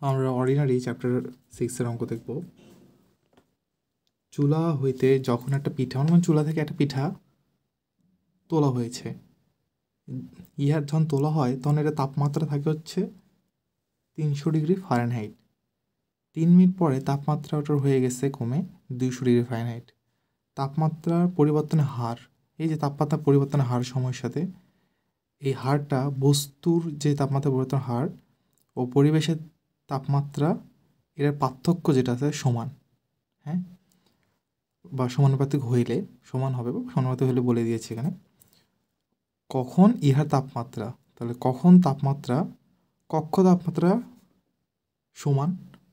আমরা ordinary chapter 6 অঙ্ক দেখব। চুলা হইতে যখন একটা পিঠা, মানে চুলা থেকে একটা পিঠা তোলা হয়েছে, ইহার যখন তোলা হয় তখন এটা তাপমাত্রা থাকে হচ্ছে 300 ডিগ্রি ফারেনহাইট। 3 মিনিট পরে তাপমাত্রা ওটার হয়ে গেছে কমে 200 ডিগ্রি ফারেনহাইট। তাপমাত্রার পরিবর্তনের হার, এই যে তাপমাত্রা পরিবর্তনের হার সময়ের সাথে, এই হারটা বস্তুর যে তাপমাত্রা পরিবর্তন হার ও পরিবেশের তাপমাত্রা এর পার্থক্য যেটা আছে সমান, হ্যাঁ, বা সমানুপাতিক হইলে সমান হবে, বা সমানুপাতিক হলে বলে দিয়েছি এখানে। কখন ইহার তাপমাত্রা, তাহলে কখন তাপমাত্রা কক্ষ তাপমাত্রা সমান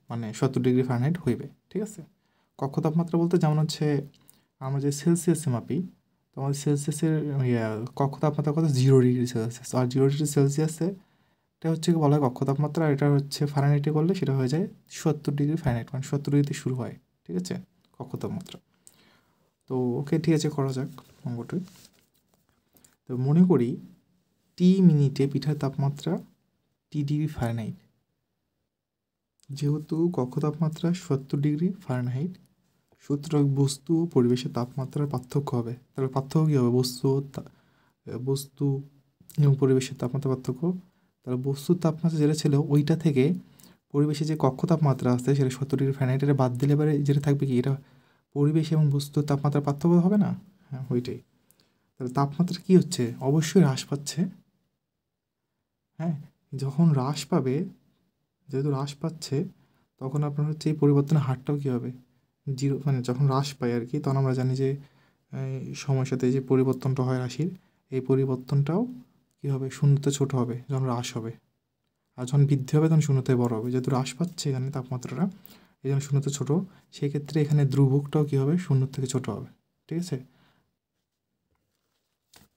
মানে 70 ডিগ্রি ফারেনহাইট হইবে, ঠিক আছে। কক্ষ তাপমাত্রা বলতে যেমন হচ্ছে আমরা যে সেলসিয়াসে মাপি, তো আমাদের সেলসিয়াসের কক্ষ তাপমাত্রা কত 0 ডিগ্রি সেলসিয়াস, আর 0 ডিগ্রি সেলসিয়াসে এটা হচ্ছে বলা হয় কক্ষ তাপমাত্রা, আর এটা হচ্ছে ফারেনহাইটে করলে সেটা হয়ে যায় 70 ডিগ্রি ফারেনহাইট, মানে 70 ডিগ্রিতে শুরু হয়, ঠিক আছে, কক্ষ তাপমাত্রা। তো ওকে, ঠিক আছে, করা যাক অঙ্কটি। তো মনে করি টি মিনিটে পিঠার তাপমাত্রা টি ডিগ্রি ফারেনহাইট। যেহেতু কক্ষ তাপমাত্রা 70 ডিগ্রি ফারেনহাইট, সুতরাং বস্তু ও পরিবেশের তাপমাত্রার পার্থক্য হবে। তাহলে পার্থক্য কী হবে? বস্তু এবং পরিবেশের তাপমাত্রা পার্থক্য। তাহলে বস্তুর তাপমাত্রা যেটা ছিল ওইটা থেকে পরিবেশে যে কক্ষ তাপমাত্রা আছে সেটা 70 ডিগ্রি ফারেনহাইট, এটা বাদ দিলে এবারে যেটা থাকবে কি, এটা পরিবেশ এবং বস্তুর তাপমাত্রার পার্থক্য হবে না? হ্যাঁ, ওইটাই। তাহলে তাপমাত্রা কী হচ্ছে? অবশ্যই হ্রাস পাচ্ছে। হ্যাঁ, যখন হ্রাস পাবে, যেহেতু হ্রাস পাচ্ছে, তখন আপনার হচ্ছে এই পরিবর্তনের হারটাও কী হবে? 0, মানে যখন হ্রাস পায় আর কি, তখন আমরা জানি যে সময়ের সাথে যে পরিবর্তনটা হয় রাশির, এই পরিবর্তনটাও কী হবে? শূন্যতে ছোট হবে যখন হ্রাস হবে, আর যখন বৃদ্ধি হবে তখন শূন্যতে বড় হবে। যেহেতু হ্রাস পাচ্ছে এখানে তাপমাত্রাটা, এই জন্য শূন্যতে ছোট, সেক্ষেত্রে এখানে ধ্রুবকটাও কী হবে? শূন্যর থেকে ছোট হবে, ঠিক আছে।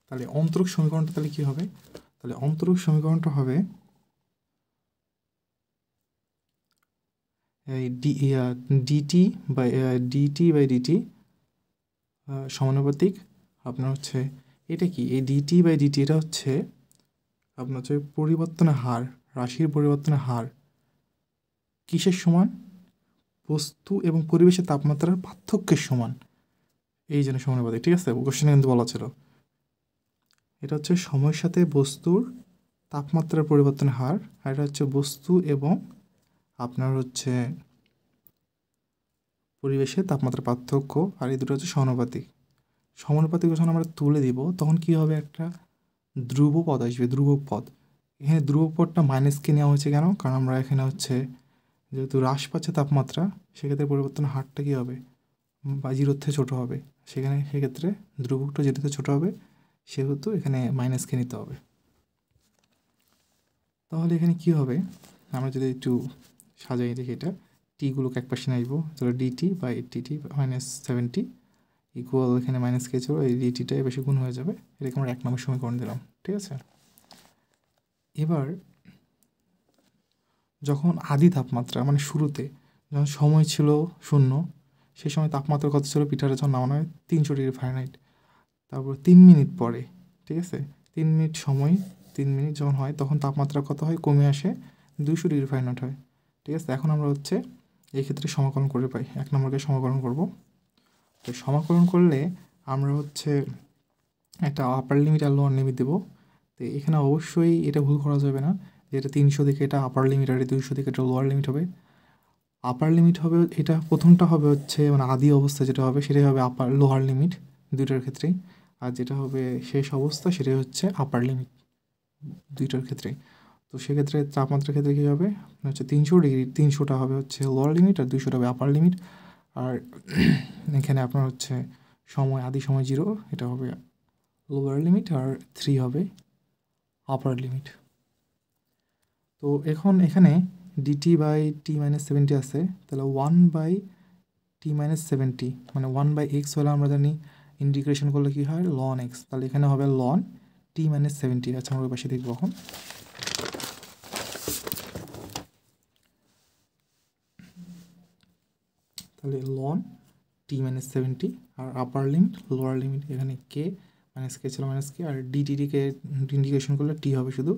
তাহলে অন্তরক সমীকরণটা তাহলে কী হবে? তাহলে অন্তরক সমীকরণটা হবে এই ডিটি বাই ডিটি সমানুপাতিক আপনার হচ্ছে এটা কি, এই ডিটি বাই ডিটি এটা হচ্ছে আপনার হচ্ছে পরিবর্তনের হার, রাশির পরিবর্তনের হার কিসের সমান? বস্তু এবং পরিবেশের তাপমাত্রার পার্থক্যের সমান, এই জন্য সমানুপাতিক, ঠিক আছে। কোশ্চেনে কিন্তু বলা ছিল এটা হচ্ছে সময়ের সাথে বস্তুর তাপমাত্রার পরিবর্তনের হার, আর এটা হচ্ছে বস্তু এবং আপনার হচ্ছে পরিবেশের তাপমাত্রার পার্থক্য, আর এই দুটো হচ্ছে সমানুপাতিক। সমানুপাতিক যখন আমরা তুলে দিব তখন কী হবে? একটা ধ্রুব পদ আসবে, ধ্রুবক পদ। এখানে ধ্রুবক পদটা মাইনাসকে নেওয়া হয়েছে কেন? কারণ আমরা এখানে হচ্ছে যেহেতু হ্রাস পাচ্ছে তাপমাত্রা, সেক্ষেত্রে পরিবর্তনের হারটা কী হবে? বা 0 থেকে ছোটো হবে, সেক্ষেত্রে ধ্রুবকটা 0 থেকে ছোটো হবে, সেহেতু এখানে মাইনাসকে নিতে হবে। তাহলে এখানে কী হবে? আমরা যদি একটু সাজাই দেখি, এটা টিগুলোকে এক পাশে নিয়ে আসবো, তাহলে ডিটি বাই টিটি -70 ইকুয়াল, এখানে মাইনাস কে ছিল, এই ডিটিটা বেশি গুণ হয়ে যাবে, এটাকে আমরা 1 নম্বর সমীকরণ দিলাম, ঠিক আছে। এবার যখন আদি তাপমাত্রা মানে শুরুতে যখন সময় ছিল 0, সেই সময় তাপমাত্রা কত ছিল? পিঠাটা যখন নামানো হয় 300 ডিগ্রি ফারেনহাইট। তারপর 3 মিনিট পরে, ঠিক আছে, 3 মিনিট সময়, 3 মিনিট যখন হয় তখন তাপমাত্রা কত হয়? কমে আসে 200 ডিগ্রি ফারেনহাইট হয়, ঠিক আছে। এখন আমরা হচ্ছে এই ক্ষেত্রে সমাকলন করে পাই, 1 নম্বরকে সমাকলন করব। তো সমাকলন করলে আমরা হচ্ছে একটা আপার লিমিট আর লোয়ার লিমিট দেবো। তো এখানে অবশ্যই এটা ভুল করা যাবে না যে এটা 300 থেকে এটা আপার লিমিট, আর 200 থেকে এটা লোয়ার লিমিট হবে। আপার লিমিট হবে এটা, প্রথমটা হবে হচ্ছে মানে আদি অবস্থা যেটা হবে সেটাই হবে আপার, লোয়ার লিমিট দুইটার ক্ষেত্রেই। আর যেটা হবে শেষ অবস্থা সেটাই হচ্ছে আপার লিমিট দুইটার ক্ষেত্রেই। তো সেক্ষেত্রে তাপমাত্রার ক্ষেত্রে কী হবে? হচ্ছে 300 ডিগ্রি, 300টা হবে হচ্ছে লোয়ার লিমিট আর 200টা হবে আপার লিমিট। আর এখানে আপনার হচ্ছে সময়, আদি সময় 0, এটা হবে লোয়ার লিমিট, আর 3 হবে আপার লিমিট। তো এখন এখানে ডিটি বাই টি -70 আছে, তাহলে 1/t-70 মানে 1/x হলে আমরা জানি ইন্টিগ্রেশন করলে কী হয়? ln x। তাহলে এখানে হবে ln t-70। আচ্ছা, আমরা ওই পাশে দেখবো এখন। তাহলে ln t-70, আর আপার লিমিট লোয়ার লিমিট, এখানে কে মাইনাস কে ছিল মাইনাস কে, আর ডিটিকে ইন্টিগ্রেশন করলে টি হবে শুধু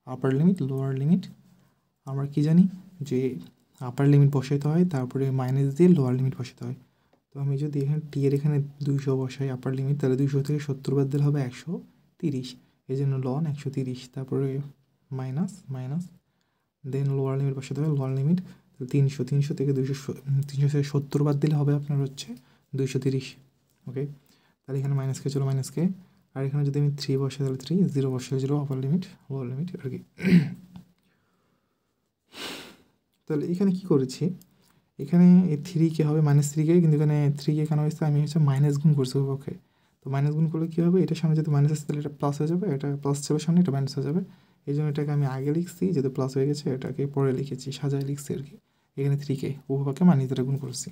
আপার লিমিট লোয়ার লিমিট। আমরা কি জানি? যে আপার লিমিট বসাইতে হয়, তারপরে মাইনাস দিয়ে লোয়ার লিমিট বসাতে হয়। তো আমি যদি এখানে টি এর এখানে 200 বসাই আপার লিমিট, তাহলে 200 থেকে 70 বাদ দিলে হবে 130, এই জন্য লন 130, তারপরে minus minus then lower limit বসাতে হবে, লোয়ার লিমিট 300 থেকে 370 বাদ দিলে হবে আপনার হচ্ছে 230। ওকে, তাহলে এখানে মাইনাসকে চলো মাইনাসকে, আর এখানে যদি আমি 3 বসাই তাহলে 3, 0 বসালে 0, আপার লিমিট লোয়ার লিমিট আর কি। তাহলে এখানে কি করেছি, এখানে এই 3কে হবে -3কে, কিন্তু এখানে 3কে কেন হয়েছে, আমি হচ্ছে মাইনাস গুণ করছি ওকে। তো মাইনাস গুণ করলে কী হবে, এটার সামনে যদি মাইনাস আসে তাহলে এটা প্লাস হয়ে যাবে, এটা প্লাস ছিল সামনে, এটা মাইনাস হয়ে যাবে। এই জন্য এটাকে আমি আগে লিখছি, যেহেতু প্লাস হয়ে গেছে এটাকে পরে লিখেছি, সাজায় লিখছি আর কি। এখানে 3কে উভয়কে মাইনাস দ্বারা গুণ করছি।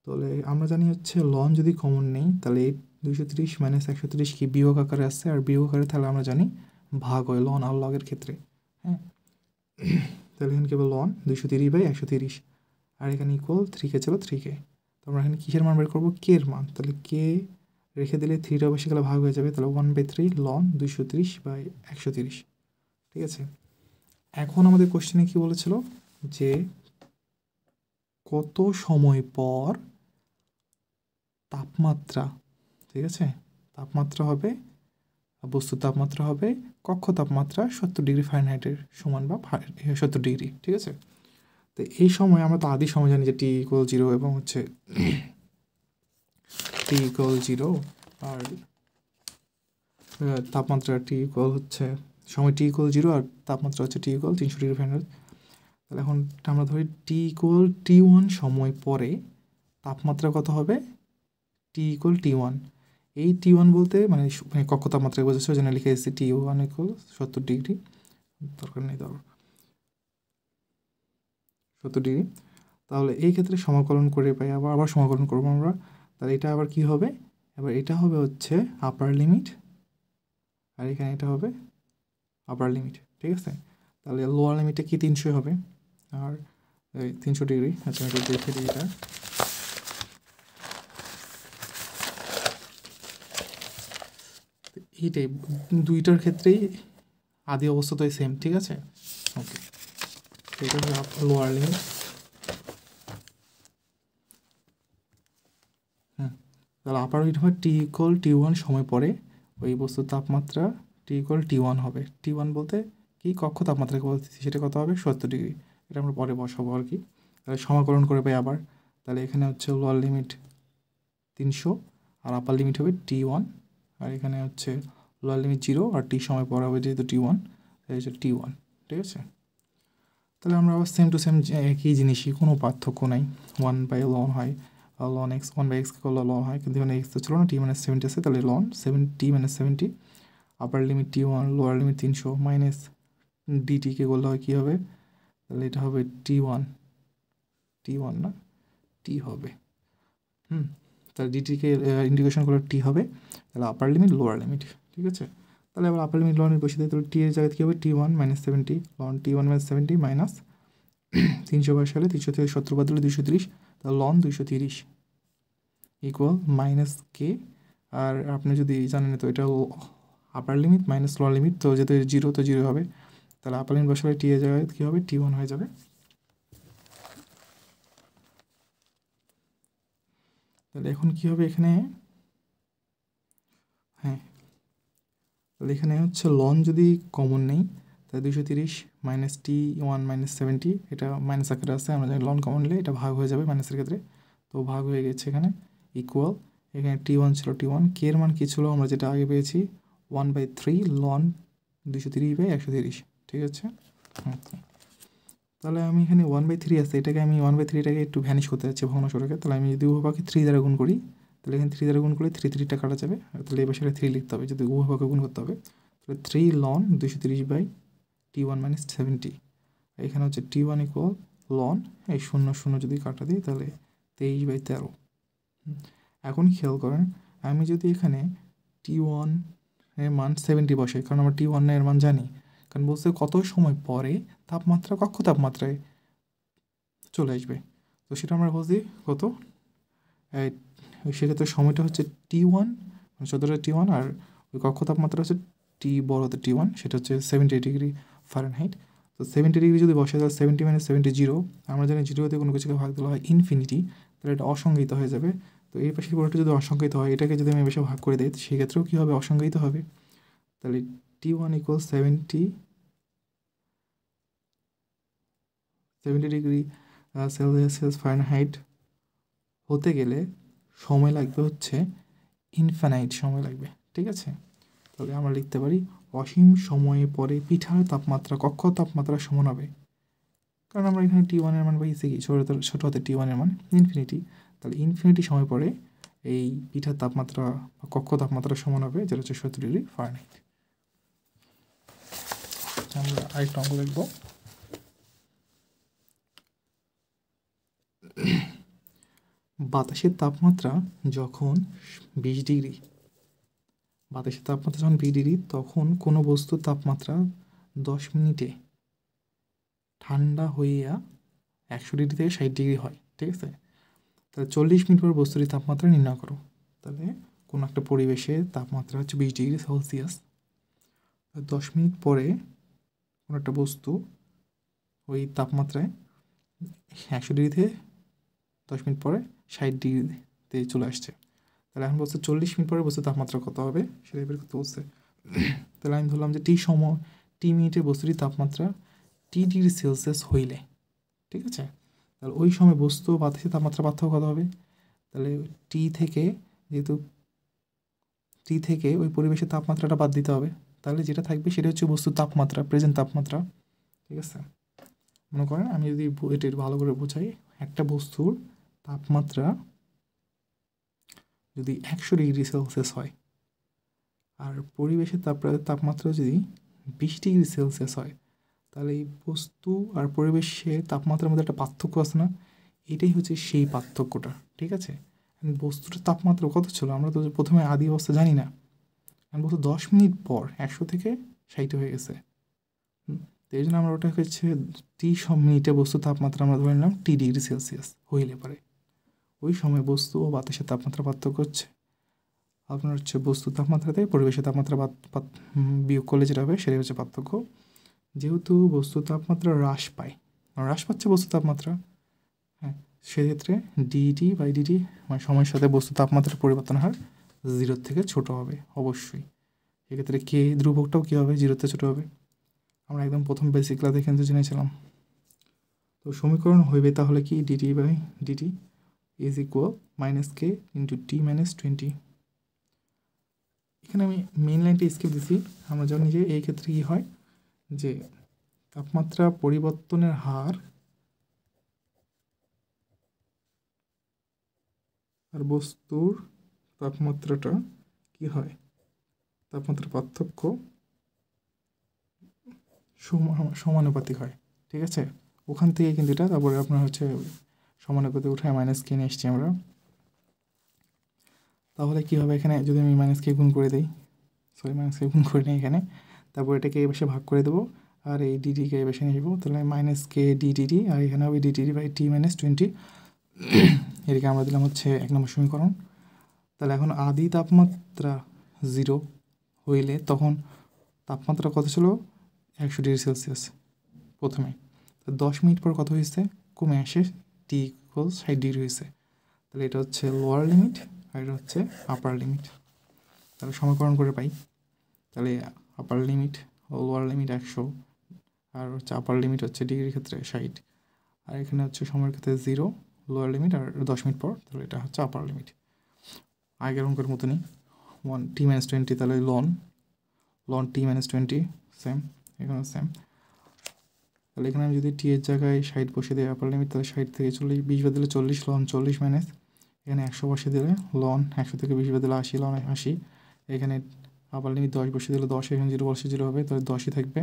তাহলে আমরা জানি হচ্ছে লন যদি কমন নেই, তাহলে এই 230 মাইনাস 130 কি বিয়োগ আকারে আসছে, আর বিয়োগ আকারে তাহলে আমরা জানি ভাগ হয় লন আর লগের ক্ষেত্রে। হ্যাঁ, তাহলে এখানে কেবল লন 230/130, আর এখানে ইকুয়াল 3কে ছিল 3কে। তো আমরা এখানে কিসের মান বের করবো, কে এর মান। তাহলে কে রেখে দিলে 3টা বসে গেলে ভাগ হয়ে যাবে, তাহলে 1/3 লন 230/130। ঠিক আছে, এখন আমাদের কোশ্চেনে কি বলেছিল যে কত সময় পর তাপমাত্রা, ঠিক আছে, তাপমাত্রা হবে, বস্তুর তাপমাত্রা হবে কক্ষ তাপমাত্রা 70 ডিগ্রি ফারেনহাইটের সমান বা 70 ডিগ্রি। ঠিক আছে, তো এই সময় আমরা তো আদি সময় জানি যে টি ইকুয়াল 0 এবং হচ্ছে টি ইকুয়াল 0 আর তাপমাত্রা টি ইকুয়াল হচ্ছে সময় টি ইকুয়াল 0 আর তাপমাত্রা হচ্ছে টি ইকুয়াল 300 ডিগ্রি ফারেনহাইট। তাহলে এখন আমরা ধরি টি ইকুয়াল T1 সময় পরে তাপমাত্রা কত হবে, টি ইকুয়াল T1। এই T1 বলতে মানে কক্ষ তাপমাত্রা বোঝাচ্ছে, ওই জন্য লিখে এসেছি T1 ইকুয়াল 70 ডিগ্রি, দরকার নেই তারপর 70 ডিগ্রি। তাহলে এই ক্ষেত্রে সমাকলন করে পাই, আবার সমাকলন করবো আমরা। তাহলে এটা আবার কি হবে, এবার এটা হবে হচ্ছে আপার লিমিট, আর এখানে এটা হবে আপার লিমিট। ঠিক আছে, তাহলে লোয়ার লিমিটে কি 300 হবে, আর 300 ডিগ্রি। আচ্ছা আমি দেখে দিই এটা, এইটাই দুইটার ক্ষেত্রেই আদি অবস্থা তো সেম। ঠিক আছে, ওকে, এটা হলো লোয়ার লিমিট। তাহলে আপার লিমিট হবে টি ইকুয়াল T1 সময় পরে ওই বস্তুর তাপমাত্রা টি ইকুয়াল T1 হবে। T1 বলতে কি কক্ষ তাপমাত্রাকে বলতেছি, সেটা কত হবে 70 ডিগ্রি। এটা আমরা পরে বসাবো আর কি। তাহলে সমাকলন করে পাই আবার, তাহলে এখানে হচ্ছে লোয়ার লিমিট 300 আর আপার লিমিট হবে T1, আর এখানে হচ্ছে লোয়ার লিমিট 0 আর টি সময় পর হবে যেহেতু T1, তাই হচ্ছে T1। ঠিক আছে, তাহলে আমরা আবার সেম টু সেম একই জিনিসই, কোনো পার্থক্য নাই। 1/ln হয় ln x, 1/x করলে লন হয়, কিন্তু এখানে x তো ছিল না, t-70 আছে, তাহলে ln 7t-70 upper limit T1 lower limit 300 minus ডিটিকে করলে হয় কী হবে, তাহলে এটা হবে T1 না টি হবে, তাহলে ডিটিকে ইন্টিগ্রেশন করলে টি হবে, তাহলে আপার লিমিট লোয়ার লিমিট। ঠিক আছে, তাহলে আবার আপার লিমিট লোয়ার লিমিট বসে দেয়, তাহলে টি এর জায়গায় কী হবে T1 - 70 লন T1 - 70 মাইনাস 300 বসালে 300 থেকে 70 বাদ দিলে 230, তাহলে লন 230 ইকুয়াল মাইনাস কে। আর আপনি যদি জানেন তো এটা আপার লিমিট মাইনাস লোয়ার লিমিট, তো যেহেতু 0 তো 0 হবে, তাহলে আপার লিমিট বসালে টি এর জায়গায় কী হবে T1 হয়ে যাবে। তাহলে এখন কী হবে এখানে, হ্যাঁ তাহলে এখানে হচ্ছে লন যদি কমন নেই, তাহলে 230 মাইনাস T1 - 70, এটা মাইনাস আকারে আছে, আমরা জানি লন কমন নিলে এটা ভাগ হয়ে যাবে মাইনাসের ক্ষেত্রে, তো ভাগ হয়ে গেছে এখানে ইকুয়াল, এখানে T1 ছিল T1, কে এর মান কী ছিল আমরা যেটা আগে পেয়েছি 1/3 লন 230/130। ঠিক আছে, তাহলে আমি এখানে 1/3 আছে, এটাকে আমি 1/3টাকে একটু ভ্যানিশ করতে যাচ্ছি ভগ্নাংশটাকে। তাহলে আমি যদি উভয়কে 3 দ্বারা গুণ করি, তাহলে এখানে 3 দ্বারা গুণ করলে 3টা কাটা যাবে, তাহলে এই পাশে 3 লিখতে হবে, যদি উভয়কে গুণ করতে হবে। তাহলে 3 লন 230/T1 - 70, এখানে হচ্ছে T1 ইকুয়াল লন এই 0 যদি কাটা দিই তাহলে 23/13। এখন খেয়াল করেন, আমি যদি এখানে T1 এর মান 70 বসাই, কারণ আমরা T1 এর মান জানি, কারণ বলতে কত সময় পরে তাপমাত্রা কক্ষ তাপমাত্রায় চলে আসবে, তো সেটা আমরা বলছি কত, সেক্ষেত্রে সময়টা হচ্ছে T1 মানে 14টা T1, আর ওই কক্ষ তাপমাত্রা হচ্ছে টি বড় হতে T1, সেটা হচ্ছে 70 ডিগ্রি ফারেনহাইট। তো 70 ডিগ্রি যদি বসে তাহলে 70 - 70 0। আমরা জানি 0 দিয়ে কোনো কিছুকে ভাগ দিলে হয় ইনফিনিটি, তাহলে এটা অসংজ্ঞায়িত হয়ে যাবে। তো এই পাশের পুরোটা যদি অসংজ্ঞায়িত হয়, এটাকে যদি আমি বেশি ভাগ করে দিই সেক্ষেত্রেও কী হবে, অসংজ্ঞায়িত হবে। তাহলে T1 = 70 ডিগ্রি সেলসিয়াস ফারেনহাইট হতে গেলে সময় লাগবে হচ্ছে ইনফাইনাইট সময় লাগবে, ঠিক আছে। তাহলে আমরা লিখতে পারি অসীম সময়ে পরে পিঠার তাপমাত্রা কক্ষ তাপমাত্রা সমান হবে, কারণ আমরা এখানে T1 এর মান পাইছি কি, ছোটো হাতে T1 এর মান ইনফিনিটি। তাহলে ইনফিনিটি সময় পরে এই পিঠার তাপমাত্রা বা কক্ষ তাপমাত্রা সমান হবে, যেটা হচ্ছে 70 ডিগ্রি ফারেনহাইট। আমরা আরেকটা অঙ্ক লিখব। বাতাসের তাপমাত্রা যখন 20 ডিগ্রি, বাতাসের তাপমাত্রা যখন 20 ডিগ্রি, তখন কোনো বস্তুর তাপমাত্রা 10 মিনিটে ঠান্ডা হইয়া 100 ডিগ্রি থেকে 60 ডিগ্রি হয়, ঠিক আছে। তাহলে 40 মিনিট পর বস্তুটির তাপমাত্রা নির্ণয় করো। তাহলে কোনো একটা পরিবেশের তাপমাত্রা হচ্ছে 20 ডিগ্রি সেলসিয়াস। 10 মিনিট পরে কোনো একটা বস্তু ওই তাপমাত্রায় 100 ডিগ্রি থেকে 10 মিনিট পরে 60 ডিগ্রিতে চলে আসছে। তাহলে এখন বলছে 40 মিনিট পরে বস্তুর তাপমাত্রা কত হবে সেটা বের করতে বলছে। তাহলে আমি ধরলাম যে টি মিনিটে বস্তুটির তাপমাত্রা টি ডিগ্রি সেলসিয়াস হইলে, ঠিক আছে। তাহলে ওই সময় বস্তু বাতাসের তাপমাত্রা পার্থক্য কত হবে? তাহলে যেহেতু টি থেকে ওই পরিবেশের তাপমাত্রাটা বাদ দিতে হবে, তাহলে যেটা থাকবে সেটা হচ্ছে বস্তুর তাপমাত্রা, প্রেজেন্ট তাপমাত্রা, ঠিক আছে। মনে করেন আমি যদি এটা ভালো করে বোঝাই, একটা বস্তুর তাপমাত্রা যদি 100 ডিগ্রি সেলসিয়াস হয় আর পরিবেশের তাপমাত্রা যদি 20 ডিগ্রি সেলসিয়াস হয়, তাহলে এই বস্তু আর পরিবেশের তাপমাত্রার মধ্যে একটা পার্থক্য আছে না, এটাই হচ্ছে সেই পার্থক্যটা, ঠিক আছে। বস্তুটার তাপমাত্রা কত ছিল আমরা তো প্রথমে আদি অবস্থা জানি না, বস্তু 10 মিনিট পর 100 থেকে 60 হয়ে গেছে। তো এই জন্য আমরা ওটা হচ্ছে সব মিনিটে বস্তুর তাপমাত্রা আমরা ধরে নিলাম টি ডিগ্রি সেলসিয়াস হইলে পারে। ওই সময় বস্তু ও বাতাসের তাপমাত্রা পার্থক্য হচ্ছে আপনার হচ্ছে বস্তুর তাপমাত্রা থেকে পরিবেশের তাপমাত্রা বিয়োগ করলে যেটা হবে সেটাই হচ্ছে পার্থক্য। যেহেতু বস্তুর তাপমাত্রা হ্রাস পাচ্ছে বস্তুর তাপমাত্রা, হ্যাঁ, সেক্ষেত্রে ডিটি মানে সময়ের সাথে বস্তুর তাপমাত্রার পরিবর্তন হার 0 থেকে ছোট হবে অবশ্যই। সেক্ষেত্রে কে ধ্রুবকটাও কী হবে, 0 থেকে ছোট হবে। আমরা একদম প্রথম বেসিক ক্লাসে কিন্তু জেনেছিলাম। তো সমীকরণ হইবে তাহলে কি D T is equal -k × t - 20। এখানে আমি মেইন লাইনটা স্কিপ দিছি। আমরা জানি যে এই ক্ষেত্রে কী হয়, যে তাপমাত্রা পরিবর্তনের হার আর বস্তুর তাপমাত্রাটা কি হয়, তাপমাত্রার পার্থক্য সমানুপাতিক হয়, ঠিক আছে। ওখান থেকে কিন্তু এটা তারপরে আপনার হচ্ছে সমানুপাতিক উঠায় -k নিয়ে এসছি আমরা। তাহলে কী হবে, এখানে যদি আমি -k গুণ করে দিই, -k গুণ করে নিই এখানে, তারপর এটাকে এই পাশে ভাগ করে দেবো আর এই ডিটিকে এই পাশে নিয়ে যাবো। তাহলে -k ডিটি আর এখানে হবে dt/t - 20। এদিকে আমরা দিলাম হচ্ছে 1 নম্বর সমীকরণ। তাহলে এখন আদি তাপমাত্রা 0 হইলে তখন তাপমাত্রা কত ছিল, 100 ডিগ্রি সেলসিয়াস প্রথমে। তো 10 মিনিট পর কত হয়েছে, কমে আসে টি = 60 ডিগ্রি হয়েছে। তাহলে এটা হচ্ছে লোয়ার লিমিট আর এটা হচ্ছে আপার লিমিট। তাহলে সমীকরণ করে পাই, তাহলে আপার লিমিট ও লোয়ার লিমিট 100 আর হচ্ছে আপার লিমিট হচ্ছে ডিগ্রির ক্ষেত্রে 60, আর এখানে হচ্ছে সময়ের ক্ষেত্রে 0 লোয়ার লিমিট আর 10 মিনিট পর, তাহলে এটা হচ্ছে আপার লিমিট। আগের অঙ্কের মতনই 1t - 20, তাহলে লন t - 20 সেম, এখানে সেম। তাহলে এখানে আমি যদি টি এর জায়গায় 60 বসে দিই আপার লিমিট, তাহলে 60 থেকে 40 20 বাদ দিলে 40, লন 40 মাইনাস এখানে 100 বসে দিলে লন 100 থেকে 20 বাদ দিলে 80, লন 80। এখানে আপার লিমিট 10 বসে দিলে 10, এখানে 0 বসে 0 হবে, তাহলে 10ই থাকবে।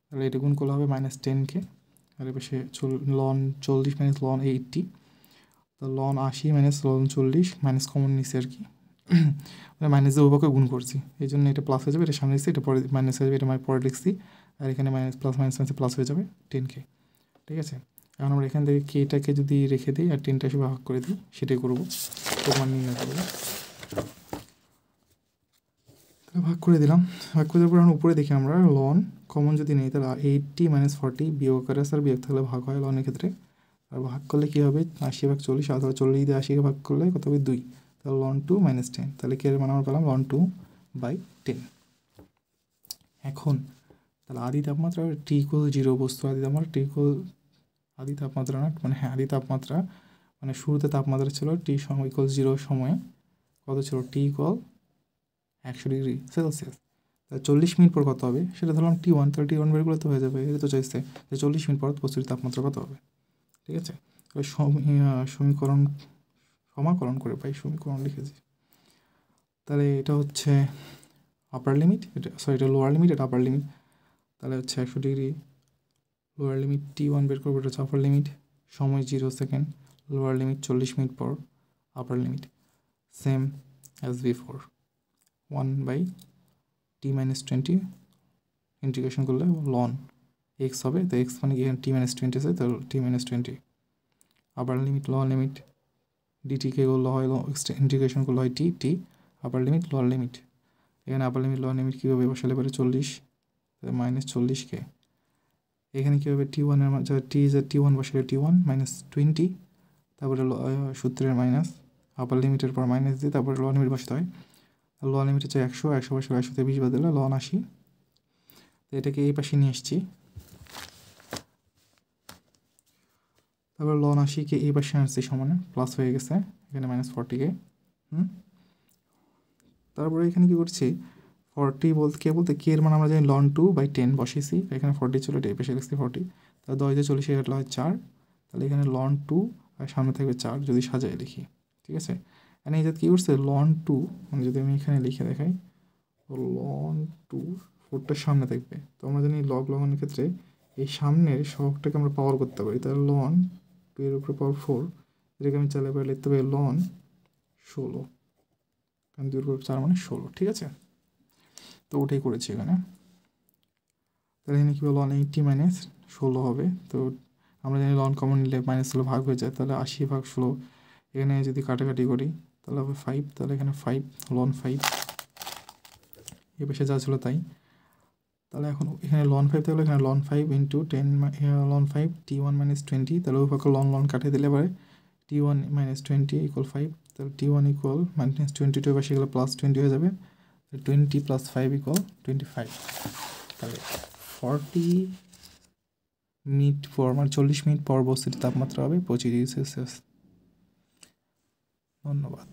তাহলে এটা গুণ করলে হবে -10k, আর এ পাশে লন 40 মাইনাস লন 80, তো লন 80 মাইনাস লন 40 মাইনাস কমন নিচ্ছে আর কি, মাইনাস দিয়ে উভয়কে গুণ করছি, এই জন্য এটা প্লাস হয়ে যাবে, এটা সামনে লিখছি, এটা পরে মাইনাস হয়ে যাবে, এটা পরে লিখছি, আর এখানে প্লাস হয়ে যাবে 10k, ঠিক আছে। এখন আমরা এখান থেকে কেটাকে যদি রেখে দিই আর 10টা হিসেবে ভাগ করে দিই, সেটাই করবো, প্রমাণ নির্ণয় করবো। ভাগ করে দিলাম। ভাগ করে দেওয়ার পর আমরা উপরে দেখি আমরা লন কমন যদি নেই তাহলে 80 - 40 বিয়োগ করে স্যার বিয়োগ থাকলে ভাগ হয় লনের ক্ষেত্রে। আর ভাগ করলে কী হবে 80/40 অথবা 40 দিয়ে 80কে ভাগ করলে কত হবে 2, তাহলে লন 2 - 10, তাহলে কি এর মানে আমরা পেলাম লন 2/10। এখন তাহলে আদি তাপমাত্রা T=0 বস্তু আদি তাপমাত্রা আদি তাপমাত্রা না মানে হ্যাঁ আদি তাপমাত্রা মানে শুরুতে তাপমাত্রা ছিল T=0 সময়ে কত ছিল T=100°C। তাহলে 40 মিনিট পর কত হবে সেটা ধরলাম T1, তাহলে T1 বের করলে তো হয়ে যাবে। এটা তো চাইছে যে 40 মিনিট পর বস্তুর তাপমাত্রা কত হবে, ঠিক আছে। সমাকলন করে পাই, সমীকরণ লিখেছি। তাহলে এটা হচ্ছে আপার লিমিট, এটা লোয়ার লিমিট, এটা আপার লিমিট। তাহলে হচ্ছে 100°, লোয়ার লিমিট T1 বের করবো, এটা হচ্ছে আপার লিমিট, সময় 0 সেকেন্ড, লোয়ার লিমিট 40 মিনিট পর, আপার limit same as before 1/T-20 integration করলে লন এক্স হবে। তো এক্স মানে কি এখানে T-20 আছে, তো T-20 upper limit lower limit ডিটিকে করলে হয় ইন্টিগ্রেশন করলে হয় T upper limit lower limit. এখানে আপার লিমিট লোয়ার লিমিট কীভাবে বসালে পারে 40 -40কে এখানে কী হবে T1-এর T1 বসালে T1 -20, তারপরে সূত্রের মাইনাস আপার লিমিটের পর মাইনাস দিয়ে তারপরে লোয়ার লিমিট বসাতে হয়। লোয়ার লিমিট হচ্ছে 100 বসালে 100 থেকে 20 বাদ দিলে লন 80। তো এটাকে এই পাশে নিয়ে এসেছি, তারপর লন 80কে এই পাশে আসছি সমানে প্লাস হয়ে গেছে এখানে -40কে। তারপরে এখানে কী করছি 40 বলতে কে এর মানে আমরা জানি ln 2/10 বসেছি, এখানে 40 ছিল এটা এই পাশে লিখছি 40, তাহলে 10 দিয়ে 40 কাটলে হয় 4, তাহলে এখানে ln 2 আর সামনে থাকবে 4 যদি সাজায় লিখি, ঠিক আছে। এখানে এই যে কী করছে ln 2 মানে যদি আমি এখানে লিখে দেখাই ln 2 4টার সামনে থাকবে। তো আমরা জানি লগানোর ক্ষেত্রে এই সামনের সহগটাকে আমরা পাওয়ার করতে পারি, তাহলে ln 2 এর উপরে পাওয়ার 4, এটাকে আমি চাইলে পরে লিখতে পারি ln 16, কারণ 2 এর উপর 4 মানে 16, ঠিক আছে। তো ওটাই করেছি এখানে। তাহলে এখানে কী বলবো ln 80 - 16 হবে। তো আমরা জানি লন কমন নিলে -16 ভাগ হয়ে যায়, তাহলে 80/16 এখানে যদি কাটাকাটি করি তাহলে হবে 5, তাহলে এখানে 5 ln 5 এ পাশে যা ছিল তাই। তাহলে এখন এখানে ln 5 থাকলে এখানে ln 5 × 10 ln 5 T1 - 20, তাহলে ওই পক্ষে লন কাটিয়ে দিলে পরে T1 - 20 = 5, তাহলে T1 = -22 পাশে গেলে +20 হয়ে যাবে, 20 + 5 = 25। তাহলে 40 মিনিট পর মানে 40 মিনিট পর বস্তুটির তাপমাত্রা হবে 25°C। ধন্যবাদ।